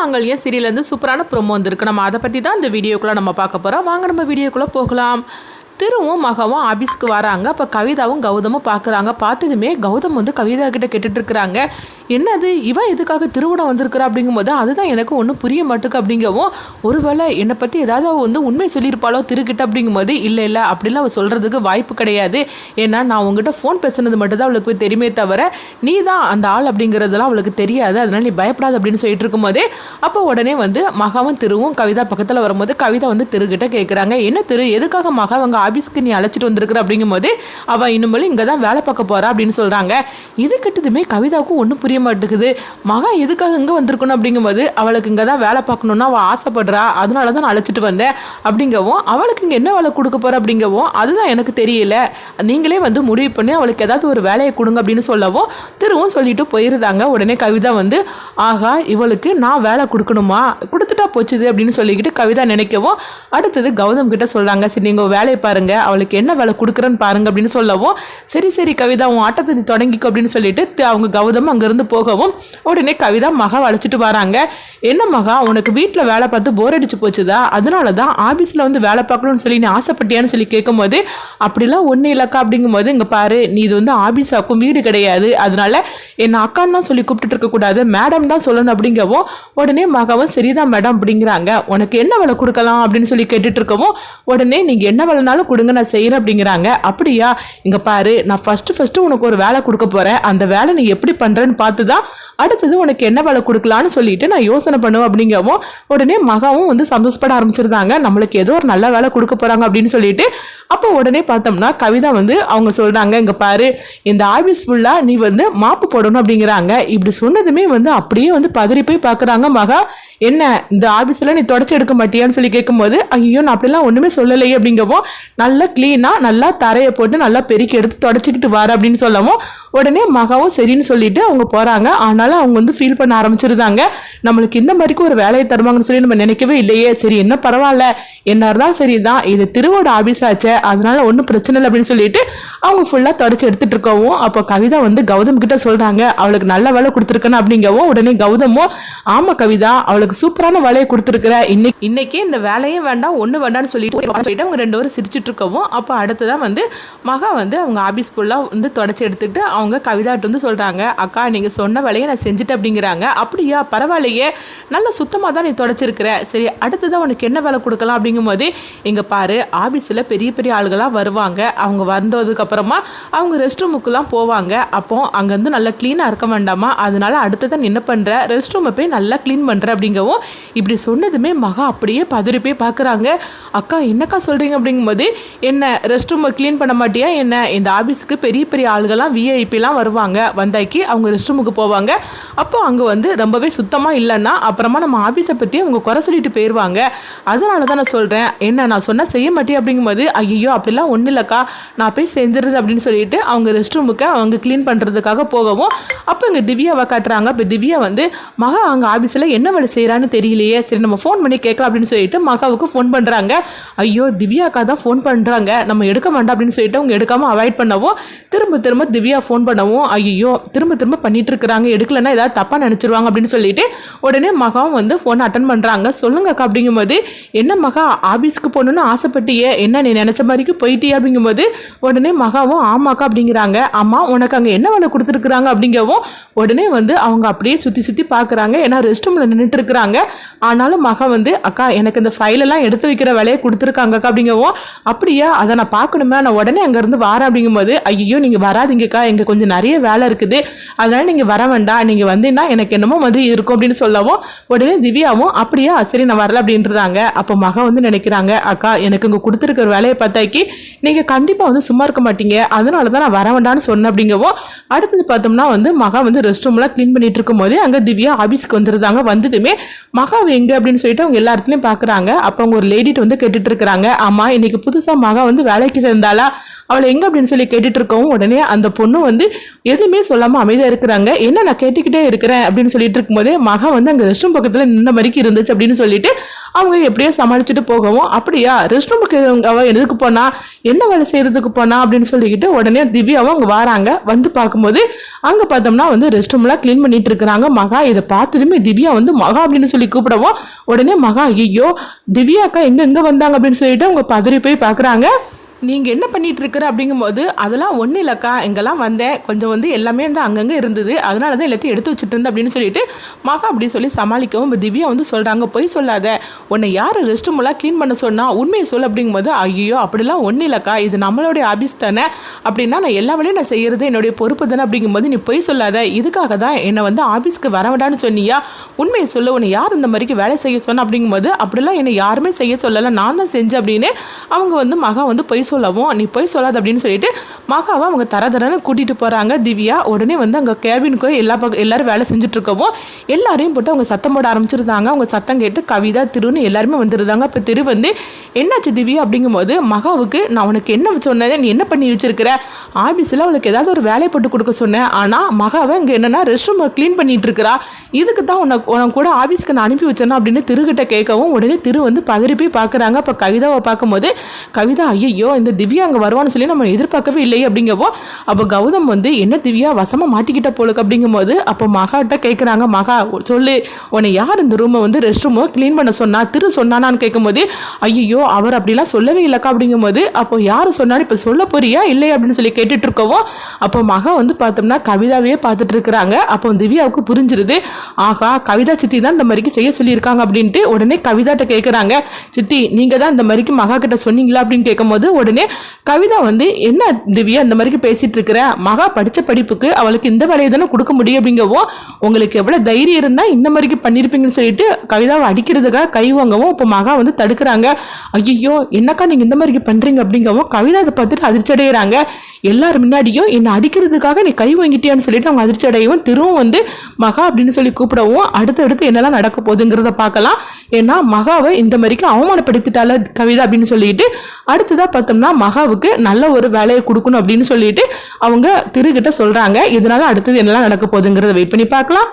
திருமாங்கல்யம் சீரியல்லேருந்து சூப்பரான ப்ரோமோ வந்திருக்கு. நம்ம அதை பற்றி தான் இந்த வீடியோக்குள்ளே நம்ம பார்க்க போகிறோம். வாங்க நம்ம வீடியோக்குள்ளே போகலாம். திருவும் மகவும் ஆஃபீஸ்க்கு வராங்க. அப்போ கவிதாவும் கௌதமும் பார்க்குறாங்க. பார்த்ததுமே கௌதம் வந்து கவிதா கிட்ட கேட்டுட்ருக்குறாங்க, என்னது இவன் எதுக்காக திருவிடம் வந்திருக்கிறா அப்படிங்கும்போது அதுதான் எனக்கு ஒன்றும் புரிய மாட்டுக்கு அப்படிங்கவும், ஒருவேளை என்னை பற்றி ஏதாவது அவள் வந்து உண்மை சொல்லியிருப்பாளோ திருக்கிட்ட அப்படிங்கும்போது இல்லை அப்படிலாம் அவள் சொல்கிறதுக்கு வாய்ப்பு கிடையாது. ஏன்னா நான் உங்ககிட்ட ஃபோன் பேசுனது மட்டும்தான் அவளுக்கு தெரியுமே தவிர நீ தான் அந்த ஆள் அப்படிங்கிறதெல்லாம் அவளுக்கு தெரியாது, அதனால் நீ பயப்படாது அப்படின்னு சொல்லிட்டு இருக்கும்போதே அப்போ உடனே வந்து மகாவும் திருவும் கவிதா பக்கத்தில் வரும்போது கவிதா வந்து திருக்கிட்ட கேட்குறாங்க, என்ன திரு எதுக்காக மகா அவங்க ஆஃபீஸ்க்கு நீ அழைச்சிட்டு வந்திருக்கிற அப்படிங்கும்போது அவள் இன்னும் இங்கே தான் வேலை பார்க்க போகிறா அப்படின்னு சொல்கிறாங்க. இது கிட்டதுமே கவிதாவுக்கும் ஒன்றும் புரிய மாட்டேங்குது. மகா எதுக்காக இங்கே வந்திருக்கணும் அப்படிங்கும்போது அவளுக்கு இங்கே தான் வேலை பார்க்கணுன்னா அவள் ஆசைப்படுறா, அதனால தான் நான் அழைச்சிட்டு வந்தேன் அப்படிங்கவும், அவளுக்கு இங்கே என்ன வேலை கொடுக்க போகிற அப்படிங்கவும் அதுதான் எனக்கு தெரியல, நீங்களே வந்து முடிவு பண்ணி அவளுக்கு ஏதாவது ஒரு வேலையை கொடுங்க அப்படின்னு சொல்லவும் திருவும் சொல்லிட்டு போயிருந்தாங்க. உடனே கவிதா வந்து ஆகா இவளுக்கு நான் வேலை கொடுக்கணுமா, கொடுத்துட்டா போச்சுது அப்படின்னு சொல்லிக்கிட்டு கவிதா நினைக்கவும் அடுத்தது கௌதம் கிட்ட சொல்கிறாங்க, சரி நீங்கள் வேலையை பாருங்க, அவளுக்கு என்ன வேலை கொடுக்குறேன்னு பாருங்க அப்படின்னு சொல்லவும் சரி கவிதா உன் ஆட்டத்தை தொடங்கிக்கும் அப்படின்னு சொல்லிட்டு அவங்க கௌதம் அங்கேருந்து போகவும் உடனே கவிதா மகா அழைச்சிட்டு வராங்க. என்ன மகா உனக்கு வீட்டில் வேலை பார்த்து போர் அடிச்சு போச்சுதா, அதனால தான் ஆஃபீஸில் வந்து வேலை பார்க்கணும்னு சொல்லி நீ ஆசைப்பட்டியான்னு சொல்லி கேட்கும்போது அப்படிலாம் ஒன்றும் இல்லைக்கா அப்படிங்கும்போது இங்கே பாரு நீ இது வந்து ஆஃபீஸ் ஆக்கும் வீடு கிடையாது, அதனால என்னை அக்கான்னு தான் சொல்லி கூப்பிட்டு இருக்கக்கூடாது மேடம் தான் சொல்லணும் அப்படிங்கவும் உடனே மகாவும் சரிதான் மேடம் அப்படிங்கிறாங்க. உனக்கு என்ன வேலை கொடுக்கலாம் அப்படின்னு சொல்லி கேட்டுட்டு இருக்கவும் உடனே நீங்கள் என்ன வேலைனாலும் கொடுங்க நான் செய்கிறேன் அப்படிங்கிறாங்க. அப்படியா இங்கே பாரு நான் ஃபஸ்ட்டு உனக்கு ஒரு வேலை கொடுக்க போகிறேன், அந்த வேலை நீ எப்படி பண்ணுறேன்னு பார்த்து தான் அடுத்தது உனக்கு என்ன வேலை கொடுக்கலான்னு சொல்லிட்டு நான் யோசனை பண்ணுவேன் அப்படிங்கவும் உடனே மகாவும் வந்து சந்தோஷப்பட ஆரம்பிச்சிருந்தாங்க, நம்மளுக்கு ஏதோ ஒரு நல்ல வேலை கொடுக்க போகிறாங்க அப்படின்னு சொல்லிட்டு. அப்போ உடனே பார்த்தோம்னா கவிதா வந்து அவங்க சொல்கிறாங்க, இங்கே பாரு இந்த ஆஃபீஸ் ஃபுல்லாக நீ வந்து மாப்பு போடணும் அப்படிங்கிறாங்க. இப்படி சொன்னதுமே வந்து அப்படியே வந்து பதறி போய் பார்க்குறாங்க மகா, என்ன இந்த ஆஃபீஸில் நீ தொடச்சி எடுக்க மாட்டியான்னு சொல்லி கேட்கும்போது ஐயோ நான் அப்படிலாம் ஒன்றுமே சொல்லலையே அப்படிங்கவும் நல்லா க்ளீனாக நல்லா தரையை போட்டு நல்லா பெருக்கி எடுத்து தொடச்சிக்கிட்டு வர அப்படின்னு சொல்லவும் உடனே மகாவும் சரின்னு சொல்லிட்டு அவங்க போகிறாங்க. ஆனாலும் அவங்க வந்து ஃபீல் பண்ண ஆரம்பிச்சிருந்தாங்க, நம்மளுக்கு இந்த மாதிரிக்கு ஒரு வேலையை தருவாங்கன்னு சொல்லி நம்ம நினைக்கவே இல்லையே, சரி என்ன பரவாயில்ல என்ன இருந்தாலும் சரி தான் இது திருவோட ஆஃபீஸ் ஆச்சே அதனால ஒன்றும் பிரச்சனை இல்லை அப்படின்னு சொல்லிட்டு அவங்க ஃபுல்லாக தொடச்சி எடுத்துட்டு இருக்கவும் அப்போ கவிதா வந்து கௌதம் கிட்ட சொல்கிறாங்க, அவளுக்கு நல்ல வேலை கொடுத்துருக்கணும் அப்படிங்கவும் உடனே கௌதமும் ஆமாம் கவிதா அவளுக்கு சூப்பரான வேலையை கொடுத்துருக்குற, இன்னைக்கு இந்த வேலையே வேண்டாம் ஒன்று வேண்டாம்னு சொல்லிட்டு அவங்க ரெண்டு பேரும் சிரிச்சுட்டு இருக்கவும் அப்போ அடுத்ததான் வந்து மகா வந்து அவங்க ஆஃபீஸ் ஃபுல்லாக வந்து தொடச்சி எடுத்துட்டு அவங்க கவிதாட்டு வந்து சொல்கிறாங்க, அக்கா நீங்கள் சொன்ன வேலையை நான் செஞ்சுட்டேன் அப்படிங்கிறாங்க. அப்படியா பரவாயில்லையே நல்லா சுத்தமாக தான் நீ தொடச்சிருக்கிற, சரி அடுத்ததான் உனக்கு என்ன வேலை கொடுக்கலாம் அப்படிங்கும்போது இங்கே பாரு ஆஃபீஸில் பெரிய ஆளுகளாக வருவாங்க, அவங்க வந்ததுக்கப்புறமா அவங்க ரெஸ்ட் ரூமுக்குலாம் போவாங்க, அப்போ அங்கேருந்து நல்லா க்ளீனாக இருக்க வேண்டாமா, அதனால அடுத்ததான் என்ன பண்ணுற ரெஸ்ட் ரூமை போய் நல்லா க்ளீன் பண்ணுற அப்படிங்கவும் இப்படி சொன்னதுமே மகா அப்படியே பதறி போய் பார்க்குறாங்க, அக்கா என்னக்கா சொல்கிறீங்க அப்படிங்கும்போது என்ன ரெஸ்ட் ரூமை க்ளீன் பண்ண மாட்டியா என்ன, இந்த ஆஃபீஸுக்கு பெரிய ஆளுகள்லாம் விஐபிலாம் வருவாங்க, வந்தாக்கி அவங்க ரெஸ்ட் ரூமுக்கு போவாங்க, அப்போ அங்கே வந்து ரொம்பவே சுத்தமாக இல்லைன்னா அப்புறமா நம்ம ஆஃபீஸை பற்றி அவங்க குறை சொல்லிட்டு போயிடுவாங்க, அதனால தான் நான் சொல்கிறேன் என்ன நான் சொன்னால் செய்ய மாட்டேன் அப்படிங்கும்போது ஐயோ அப்படிலாம் ஒன்றும் இல்லைக்கா நான் போய் செஞ்சிருது அப்படின்னு சொல்லிட்டு அவங்க ரெஸ்ட் ரூமுக்கு அவங்க க்ளீன் பண்ணுறதுக்காக போகவும் அப்போ இங்கே திவ்யாவை காட்டுறாங்க. இப்போ திவ்யா வந்து மகா அவங்க ஆஃபீஸில் என்ன வேலை செய்கிறான்னு தெரியலையே, சரி நம்ம ஃபோன் பண்ணி கேட்கலாம் அப்படின்னு சொல்லிட்டு மகாவுக்கு ஃபோன் பண்ணுறாங்க. ஐயோ திவ்யாக்கா தான் ஃபோன் பண்ணுறாங்க நம்ம எடுக்க வேண்டாம் அப்படின்னு சொல்லிட்டு அவங்க எடுக்காமல் அவாய்ட் பண்ணவும் திரும்ப திவ்யா ஃபோன் பண்ணவும் ஐயோ திரும்ப பண்ணிட்டு இருக்கிறாங்க, எடுக்கலன்னா ஏதாவது தப்பாக நினச்சிருவாங்க அப்படின்னு சொல்லிட்டு உடனே மகாவும் வந்து ஃபோனை அட்டன் பண்ணுறாங்க. சொல்லுங்கக்கா அப்படிங்கும்போது என்ன மகா ஆஃபீஸ்க்கு போகணுன்னு ஆசைப்பட்டியே, என்ன நீ நினச்ச மாதிரிக்கு போயிட்டியே அப்படிங்கும்போது உடனே மகாவும் ஆமாக்கா அப்படிங்கிறாங்க. ஆமா உனக்கு அங்கே என்ன வேலை கொடுத்துருக்குறாங்க அப்படிங்கவும் உடனே வந்து அவங்க அப்படியே சுற்றி பார்க்குறாங்க, ஏன்னா ரெஸ்ட் ரூமில் நின்றுட்டு இருக்கிறாங்க. ஆனாலும் மகா வந்து அக்கா எனக்கு இந்த ஃபைலெல்லாம் எடுத்து வைக்கிற வேலையை கொடுத்துருக்காங்கக்கா அப்படிங்கவும் அப்படியா அதை நான் பார்க்கணுமே நான் உடனே அங்கேருந்து வரேன் அப்படிங்கும்போது ஐயோ நீங்கள் வராதிங்கக்கா எங்கள் கொஞ்சம் நிறைய வேலை இருக்குது அதனால் நீங்கள் வர வேண்டாம், நீங்கள் வந்தீங்கன்னா எனக்கு என்னமோ மாதிரி இருக்கும் அப்படின்னு சொல்லவும் உடனே திவ்யாவும் அப்படியா சரி நான் வரல அப்படின்றாங்க. அப்போ மகா வந்து நினைக்கிறாங்க, அக்கா எனக்கு இங்கே கொடுத்துருக்கிற வேலையை பார்த்தாக்கி நீங்கள் கண்டிப்பாக வந்து சும்மா இருக்க மாட்டீங்க, அதனால தான் நான் வர வேண்டாம்னு சொன்னேன் அப்படிங்கவும் அடுத்தது பார்த்தோம்னா வந்து மகா வந்து ரெஸ்ட் ரூம்லாம் க்ளீன் பண்ணிட்டு இருக்கும் போது அங்கே திவ்யா ஆஃபீஸ்க்கு வந்துருந்தாங்க. வந்ததுமே மகாவை எங்க அப்படின்னு சொல்லிட்டு அவங்க எல்லா இடத்துலயும் பாக்குறாங்க. அப்ப அவங்க ஒரு லேடிட்டு வந்து கேட்டுட்டு இருக்கிறாங்க, ஆமா இன்னைக்கு புதுசா மகா வந்து வேலைக்கு சேர்ந்தாளா, அவளை எங்க அப்படின்னு சொல்லி கேட்டுட்டு இருக்கவும் உடனே அந்த பொண்ணு வந்து எதுவுமே சொல்லாம அமைதியா இருக்கிறாங்க. என்ன நான் கேட்டுக்கிட்டே இருக்கிறேன் அப்படின்னு சொல்லிட்டு இருக்கும்போதே மகா வந்து அங்க ரெஸ்ட் ரூம் பக்கத்துல நின்ன மாதிரிக்கு இருந்துச்சு அப்படின்னு சொல்லிட்டு அவங்க எப்படியோ சமாளிச்சுட்டு போகவும், அப்படியா ரெஸ்ட் ரூமுக்கு அவ எதுக்கு போனா, என்ன வேலை செய்யறதுக்கு போனா அப்படின்னு சொல்லிக்கிட்டு உடனே திவ்யாவும் அங்க வராங்க. வந்து பார்க்கும்போது அங்க பார்த்தோம்னா வந்து ரெஸ்ட் ரூம் எல்லாம் கிளீன் பண்ணிட்டு இருக்கிறாங்க. மகா இதை பார்த்ததுமே திவ்யா வந்து மகா அப்படின்னு சொல்லி கூப்பிடவும் உடனே மகா ஐயோ திவ்யா அக்கா எங்க வந்தாங்க அப்படின்னு சொல்லிட்டு அவங்க பதறி போய் பாக்குறாங்க. நீங்கள் என்ன பண்ணிட்டு இருக்கிற அப்படிங்கும்போது அதெல்லாம் ஒன்றும் இல்லைக்கா, எங்கெல்லாம் வந்தேன் கொஞ்சம் வந்து எல்லாமே வந்து அங்கங்கே இருந்தது, அதனால தான் எல்லாத்தையும் எடுத்து வச்சுட்டு இருந்தேன் அப்படின்னு சொல்லிட்டு மகா அப்படி சொல்லி சமாளிக்கவும் இப்போ திவ்யா வந்து சொல்கிறாங்க, போய் சொல்லாத, உன்னை யார் ரெஸ்ட் ரூமெல்லாம் க்ளீன் பண்ண சொன்னால் உண்மையை சொல் அப்படிங்கும்போது ஐயோ அப்படிலாம் ஒன்றும் இல்லைக்கா, இது நம்மளுடைய ஆஃபீஸ் தானே, அப்படின்னா நான் எல்லா வேலையும் நான் செய்கிறது என்னுடைய பொறுப்பு தானே அப்படிங்கும்போது நீ போய் சொல்லாத, இதுக்காக தான் என்னை வந்து ஆஃபீஸ்க்கு வர வேண்டான்னு சொன்னியா, உண்மையை சொல்ல, உன்னை யார் இந்த மாதிரிக்கு வேலை செய்ய சொன்ன அப்படிங்கும்போது அப்படிலாம் என்னை யாருமே செய்ய சொல்லலை, நான் தான் செஞ்சேன் அப்படின்னு அவங்க வந்து மகா வந்து போய் சொல்லவும் நீ போய் சொல்லாது அப்படின்னு சொல்லிட்டு மகாவை அவங்க தரன்னு கூட்டிட்டு போறாங்க. திவ்யா உடனே வந்து அங்க கேபினுக்கு எல்லாரும் வேலை செஞ்சுட்டு இருக்கவும் எல்லாரையும் போட்டு அவங்க சத்தம் போட ஆரம்பிச்சிருந்தாங்க. அவங்க சத்தம் கேட்டு கவிதா திருன்னு எல்லாருமே வந்துருந்தாங்க. இப்போ திரு வந்து என்னாச்சு திவ்யா அப்படிங்கும்போது மகாவுக்கு நான் உனக்கு என்ன சொன்னேன், நீ என்ன பண்ணி வச்சிருக்கிற, ஆபீஸ்ல அவளுக்கு ஏதாவது ஒரு வேலையை போட்டு கொடுக்க சொன்னேன், ஆனா மகாவை இங்க என்னன்னா ரெஸ்ட் ரூம் கிளீன் பண்ணிட்டு இருக்கிறா, இதுக்கு தான் உனக்கு கூட ஆபீஸ்க்கு நான் அனுப்பி வச்சேன்னா அப்படின்னு திருகிட்ட கேட்கவும் உடனே திரு வந்து பதறி போய் பாக்குறாங்க. அப்ப கவிதாவை பார்க்கும்போது கவிதா ஐயோ இந்த திவ்யா அங்கே வருவான்னு சொல்லி நம்ம எதிர்பார்க்கவே இல்லையே அப்படிங்கப்போ அப்போ கௌதம் வந்து என்ன திவ்யா வசமாக மாட்டிக்கிட்ட போலுக்கு அப்படிங்கும்போது அப்போ மகாட்ட கேட்குறாங்க, மகா சொல்லு உன்னை யார் இந்த ரூமை வந்து ரெஸ்ட் ரூமை க்ளீன் பண்ண சொன்னா, திரு சொன்னானான்னு கேட்கும்போது ஐயோ அவர் அப்படிலாம் சொல்லவே இல்லைக்கா அப்படிங்கும்போது அப்போ யார் சொன்னாலும் இப்போ சொல்ல போறியா இல்லையா அப்படின்னு சொல்லி கேட்டுட்டு இருக்கவும் அப்போ மகா வந்து பார்த்தோம்னா கவிதாவே பார்த்துட்டு இருக்கிறாங்க. அப்போ திவ்யாவுக்கு புரிஞ்சிருது, ஆகா கவிதா சித்தி தான் இந்த மாதிரிக்கு செய்ய சொல்லியிருக்காங்க அப்படின்ட்டு உடனே கவிதாட்ட கேட்குறாங்க, சித்தி நீங்கள் தான் இந்த மாதிரிக்கு மகா கிட்ட சொன்னீங்களா அப்படின்னு கேட்கும்போது உடனே கவிதா வந்து என்ன திவ்யா இந்த மாதிரி பேசிட்டு இருக்கிற, மகா படிச்ச படிப்புக்கு அவளுக்கு இந்த வேலையை தானே கொடுக்க முடியும் அப்படிங்கவும் உங்களுக்கு எவ்வளவு தைரியம் இருந்தா இந்த மாதிரி பண்ணிருப்பீங்கன்னு சொல்லிட்டு கவிதாவை அடிக்கிறதுக்காக கை வாங்கவும் இப்போ மகா வந்து தடுக்கிறாங்க. ஐயோ என்னக்கா நீங்க இந்த மாதிரி பண்றீங்க அப்படிங்கவும் கவிதா அதை பார்த்துட்டு அதிர்ச்சி அடைகிறாங்க. எல்லாரும் முன்னாடியும் என்னை அடிக்கிறதுக்காக நீ கை வாங்கிட்டியான்னு சொல்லிட்டு அவங்க அதிர்ச்சி அடையவும் திருவும் வந்து மகா அப்படின்னு சொல்லி கூப்பிடவும் அடுத்தடுத்து என்னெல்லாம் நடக்க போகுதுங்கிறத பார்க்கலாம். ஏன்னா மகாவை இந்த மாதிரிக்கு அவமானப்படுத்திட்டால கவிதா அப்படின்னு சொல்லிட்டு அடுத்ததா பார்த்தோம்னா மகாவுக்கு நல்ல ஒரு வேலையை கொடுக்கணும் அப்படின்னு சொல்லிட்டு அவங்க திருகிட்ட சொல்றாங்க. இதனால அடுத்தது என்னெல்லாம் நடக்க போகுதுங்கிறத வெயிட் பண்ணி பார்க்கலாம்.